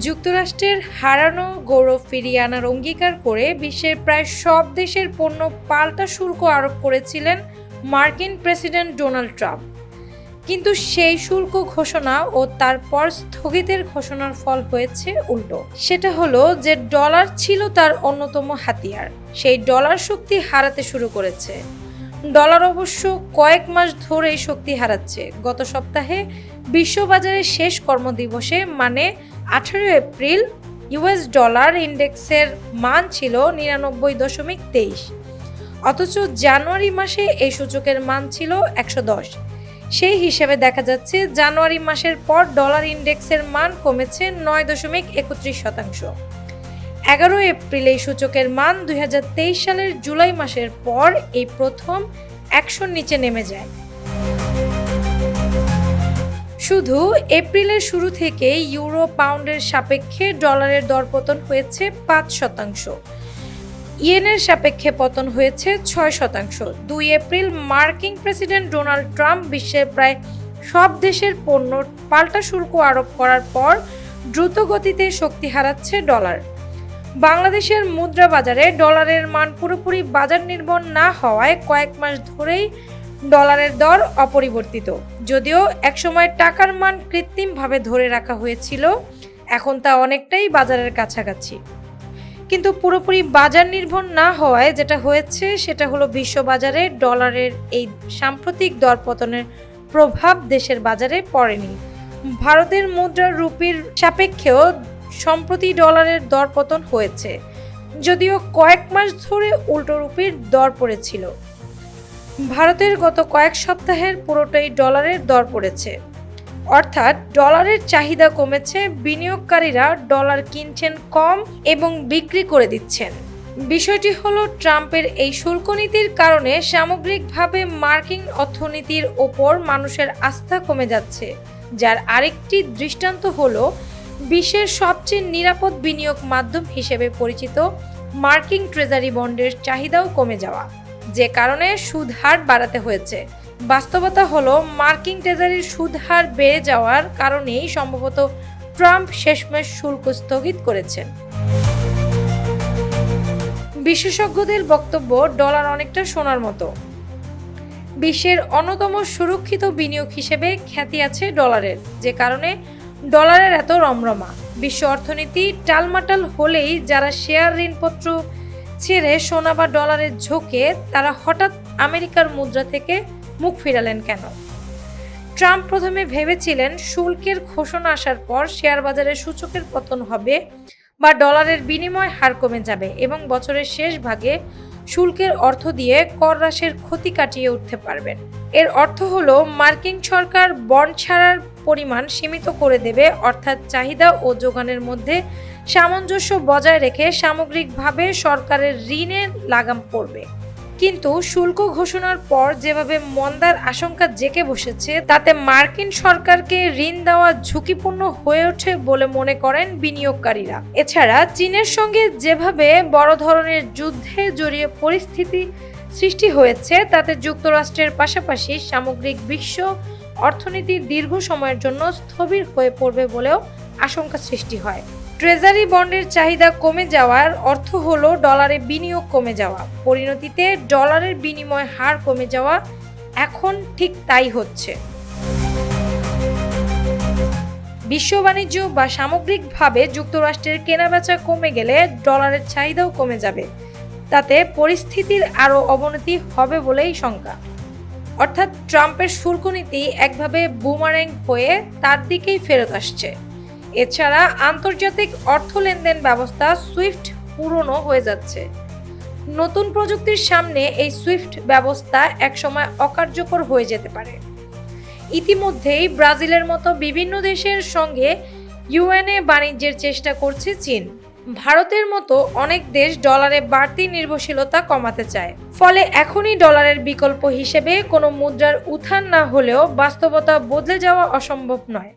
যুক্তরাষ্ট্রের হারানো গৌরব ফিরিয়ে আনার অঙ্গীকার করে বিশ্বের প্রায় সব দেশের পণ্য পাল্টা শুল্ক আরোপ করেছিলেন মার্কিন প্রেসিডেন্ট ডোনাল্ড ট্রাম্প। কিন্তু সেই শুল্ক ঘোষণা ও তারপর স্থগিতের ঘোষণার ফল হয়েছে উল্টো। সেটা হলো যে ডলার ছিল তার অন্যতম হাতিয়ার, সেই ডলার শক্তি হারাতে শুরু করেছে। ডলার অবশ্য কয়েক মাস ধরেই শক্তি হারাচ্ছে। গত সপ্তাহে বিশ্ববাজারের শেষ কর্মদিবসে মানে 18 এপ্রিল ইউএস ডলার ইন্ডেক্সের মান ছিল 99.23, অথচ জানুয়ারি মাসে এই সূচকের মান ছিল 110। সেই হিসেবে দেখা যাচ্ছে জানুয়ারি মাসের পর ডলার ইন্ডেক্সের মান কমেছে 9.31%। 11 এপ্রিল এই সূচকের মান 2023 সালের জুলাই মাসের পর এই প্রথম 100-র নিচে নেমে যায়। শুধু এপ্রিলের শুরু থেকে ইউরো পাউন্ডের সাপেক্ষে ডলারের দরপতন হয়েছে 5%, ইয়েনের সাপেক্ষে পতন হয়েছে 6%। 2 এপ্রিল মার্কিন প্রেসিডেন্ট ডোনাল্ড ট্রাম্প বিশ্বের প্রায় সব দেশের পণ্য পাল্টা শুল্ক আরোপ করার পর দ্রুত গতিতে শক্তি হারাচ্ছে ডলার। বাংলাদেশের মুদ্রা বাজারে ডলারের মান পুরোপুরি বাজার নির্ভর না হওয়ায় কয়েক মাস ধরেই ডলারের দর অপরিবর্তিত। যদিও একসময় টাকার মান কৃত্রিমভাবে ধরে রাখা হয়েছিল, এখন তা অনেকটাই বাজারের কাছাকাছি। কিন্তু পুরোপুরি বাজার নির্ভর না হওয়ায় যেটা হয়েছে সেটা হলো বিশ্ববাজারে ডলারের এই সাম্প্রতিক দরপতনের প্রভাব দেশের বাজারে পড়েনি। ভারতের মুদ্রা রুপির সাপেক্ষেও সম্প্রতি ডলারের দরপতন হয়েছে, যদিও কয়েক মাস ধরে উল্টো রুপির দর পড়েছিল। ভারতের গত কয়েক সপ্তাহের পুরোটাই ডলারের দর পড়েছে, অর্থাৎ ডলারের চাহিদা কমেছে, বিনিয়োগকারীরা ডলার কিনছেন কম এবং বিক্রি করে দিচ্ছেন। বিষয়টি হলো ট্রাম্পের এই শুল্ক নীতির কারণে সামগ্রিকভাবে মার্কিন অর্থনীতির ওপর মানুষের আস্থা কমে যাচ্ছে, যার আরেকটি দৃষ্টান্ত হলো বিশ্বের সবচেয়ে নিরাপদ বিনিয়োগ মাধ্যম হিসেবে পরিচিত মার্কিন ট্রেজারি বন্ডের চাহিদাও কমে যাওয়া, যে কারণে সুদ হার বাড়াতে হয়েছে। বাস্তবতা হলো মার্কিন ট্রেজারির সুদ হার বেড়ে যাওয়ার কারণেই সম্ভবত ট্রাম্প শেষমেশ শুল্ক স্থগিত করেছেন। বিশেষজ্ঞদের বক্তব্য, ডলার অনেকটা সোনার মতো। বিশ্বের অন্যতম সুরক্ষিত বিনিয়োগ হিসেবে খ্যাতি আছে ডলারের, যে কারণে ডলারের এত রমরমা। বিশ্ব অর্থনীতি টালমাটাল হলেই যারা শেয়ার ঋণপত্র ছেড়ে সোনা বা ডলারের ঝোঁকে তারা হঠাৎ আমেরিকার মুদ্রা থেকে মুখ ফিরালেন কেন? ট্রাম্প প্রথমে ভেবেছিলেন শুল্কের ঘোষণা আসার পর শেয়ার বাজারে সূচকের পতন হবে বা ডলারের বিনিময় হার কমে যাবে এবং বছরের শেষ ভাগে শুল্কের অর্থ দিয়ে কর হ্রাসের ক্ষতি কাটিয়ে উঠতে পারবেন। এর অর্থ হলো মার্কিন সরকার বন্ড ছাড়ার পরিমাণ সীমিত করে দেবে, অর্থাৎ চাহিদা ও যোগানের মধ্যে সামঞ্জস্য বজায় রেখে সামগ্রিকভাবে সরকারের ঋণের লাগাম পড়বে। কিন্তু শুল্ক ঘোষণার পর যেভাবে মন্দার আশঙ্কা জেঁকে বসেছে, তাতে মার্কিন সরকারকে ঋণ দেওয়া ঝুঁকিপূর্ণ হয়ে ওঠে বলে মনে করেন বিনিয়োগকারীরা। এছাড়া চীনের সঙ্গে যেভাবে বড় ধরনের যুদ্ধে জড়িয়ে পরিস্থিতি সৃষ্টি হয়েছে, তাতে যুক্তরাষ্ট্রের পাশাপাশি সামগ্রিক বিশ্ব অর্থনীতি দীর্ঘ সময়ের জন্য স্থবির হয়ে পড়বে বলেও আশঙ্কা সৃষ্টি হয়। ট্রেজারি বন্ডের চাহিদা কমে যাওয়ার অর্থ হলো ডলারে বিনিয়োগ কমে যাওয়া, পরিণতিতে ডলারের বিনিময় হার কমে যাওয়া। এখন ঠিক তাই হচ্ছে। বিশ্ব বাণিজ্য বা সামগ্রিকভাবে যুক্তরাষ্ট্রের কেনাবেচা কমে গেলে ডলারের চাহিদাও কমে যাবে, তাতে পরিস্থিতির আরও অবনতি হবে বলেই শঙ্কা। অর্থাৎ ট্রাম্পের শুল্ক নীতি একভাবে বুমার্যাং হয়ে তার দিকেই ফেরত আসছে। এছাড়া আন্তর্জাতিক অর্থ লেনদেন ব্যবস্থা সুইফট পুরনো হয়ে যাচ্ছে। নতুন প্রযুক্তির সামনে এই সুইফট ব্যবস্থা একসময় অকার্যকর হয়ে যেতে পারে। ইতিমধ্যেই ব্রাজিলের মতো বিভিন্ন দেশের সঙ্গে ইউএনএ বাণিজ্যের চেষ্টা করছে চীন। ভারতের মতো অনেক দেশ ডলারে বাড়তি নির্ভরশীলতা কমাতে চায়। ফলে এখনই ডলারের বিকল্প হিসেবে কোনো মুদ্রার উত্থান না হলেও বাস্তবতা বদলে যাওয়া অসম্ভব নয়।